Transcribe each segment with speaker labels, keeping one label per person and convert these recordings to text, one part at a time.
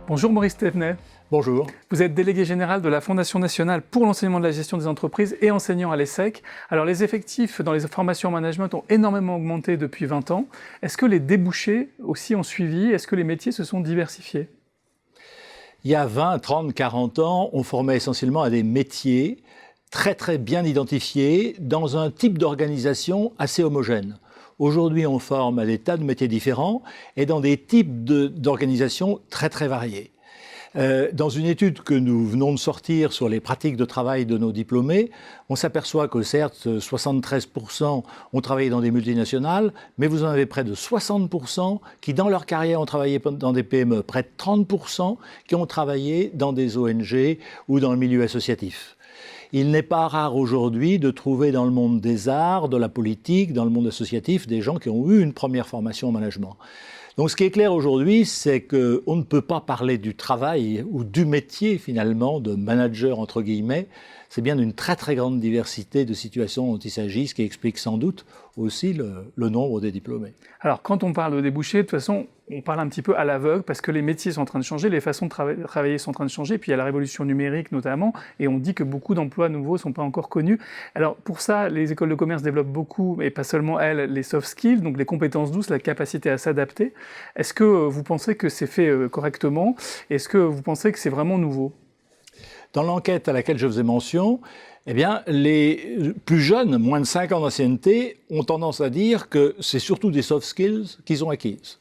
Speaker 1: Bonjour Maurice Thévenet.
Speaker 2: Bonjour.
Speaker 1: Vous êtes délégué général de la Fondation nationale pour l'enseignement de la gestion des entreprises et enseignant à l'ESSEC. Alors les effectifs dans les formations en management ont énormément augmenté depuis 20 ans. Est-ce que les débouchés aussi ont suivi? Est-ce que les métiers se sont diversifiés?
Speaker 2: Il y a 20, 30, 40 ans, on formait essentiellement à des métiers très bien identifiés dans un type d'organisation assez homogène. Aujourd'hui, on forme à des tas de métiers différents et dans des types d'organisations très variés. Dans une étude que nous venons de sortir sur les pratiques de travail de nos diplômés, on s'aperçoit que certes, 73% ont travaillé dans des multinationales, mais vous en avez près de 60% qui, dans leur carrière, ont travaillé dans des PME, près de 30% qui ont travaillé dans des ONG ou dans le milieu associatif. Il n'est pas rare aujourd'hui de trouver dans le monde des arts, de la politique, dans le monde associatif, des gens qui ont eu une première formation en management. Donc ce qui est clair aujourd'hui, c'est qu'on ne peut pas parler du travail ou du métier finalement de manager entre guillemets. C'est bien d'une très grande diversité de situations dont il s'agit, ce qui explique sans doute aussi le nombre des diplômés.
Speaker 1: Alors quand on parle de débouchés, de toute façon, on parle un petit peu à l'aveugle parce que les métiers sont en train de changer, les façons de travailler sont en train de changer, puis il y a la révolution numérique notamment, et on dit que beaucoup d'emplois nouveaux ne sont pas encore connus. Alors pour ça, les écoles de commerce développent beaucoup, et pas seulement elles, les soft skills, donc les compétences douces, la capacité à s'adapter. Est-ce que vous pensez que c'est fait correctement? Est-ce que vous pensez que c'est vraiment nouveau?
Speaker 2: Dans l'enquête à laquelle je faisais mention, eh bien, les plus jeunes, moins de 5 ans d'ancienneté, ont tendance à dire que c'est surtout des soft skills qu'ils ont acquises.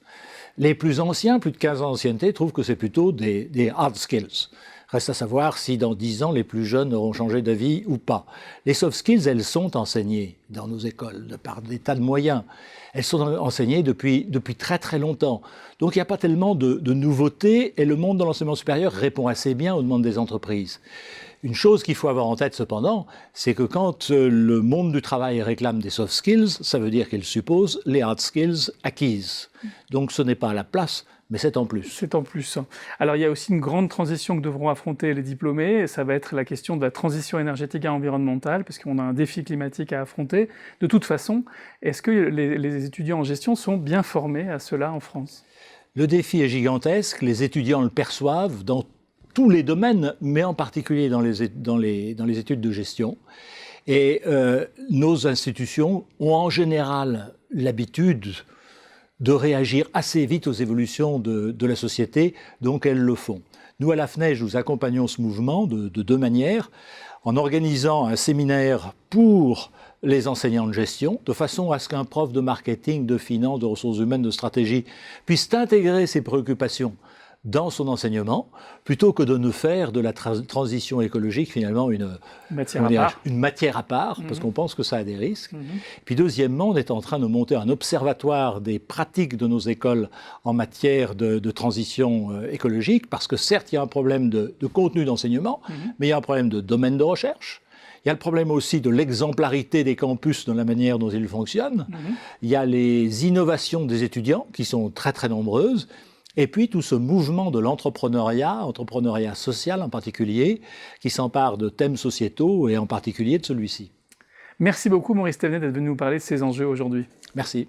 Speaker 2: Les plus anciens, plus de 15 ans d'ancienneté, trouvent que c'est plutôt des hard skills. Reste à savoir si dans 10 ans, les plus jeunes auront changé d'avis ou pas. Les soft skills, elles sont enseignées dans nos écoles par des tas de moyens. Elles sont enseignées depuis très longtemps. Donc il n'y a pas tellement de nouveautés et le monde de l'enseignement supérieur répond assez bien aux demandes des entreprises. Une chose qu'il faut avoir en tête cependant, c'est que quand le monde du travail réclame des soft skills, ça veut dire qu'il suppose les hard skills acquises. Donc ce n'est pas à la place, mais c'est en plus.
Speaker 1: C'est en plus. Alors il y a aussi une grande transition que devront affronter les diplômés, et ça va être la question de la transition énergétique et environnementale, parce qu'on a un défi climatique à affronter. De toute façon, est-ce que les étudiants en gestion sont bien formés à cela en France?
Speaker 2: Le défi est gigantesque, les étudiants le perçoivent dans tous les domaines, mais en particulier dans les études de gestion. Et nos institutions ont en général l'habitude de réagir assez vite aux évolutions de la société, donc elles le font. Nous, à la FNEJ, nous accompagnons ce mouvement de deux manières, en organisant un séminaire pour les enseignants de gestion, de façon à ce qu'un prof de marketing, de finance, de ressources humaines, de stratégie puisse intégrer ces préoccupations dans son enseignement, plutôt que de nous faire de la transition écologique finalement une matière à part, parce qu'on pense que ça a des risques. Puis deuxièmement, on est en train de monter un observatoire des pratiques de nos écoles en matière de transition écologique, parce que certes, il y a un problème de contenu d'enseignement, mais il y a un problème de domaine de recherche. Il y a le problème aussi de l'exemplarité des campus dans la manière dont ils fonctionnent. Il y a les innovations des étudiants qui sont très nombreuses. Et puis tout ce mouvement de l'entrepreneuriat, entrepreneuriat social en particulier, qui s'empare de thèmes sociétaux et en particulier de celui-ci.
Speaker 1: Merci beaucoup Maurice Thévenet d'être venu nous parler de ces enjeux aujourd'hui.
Speaker 2: Merci.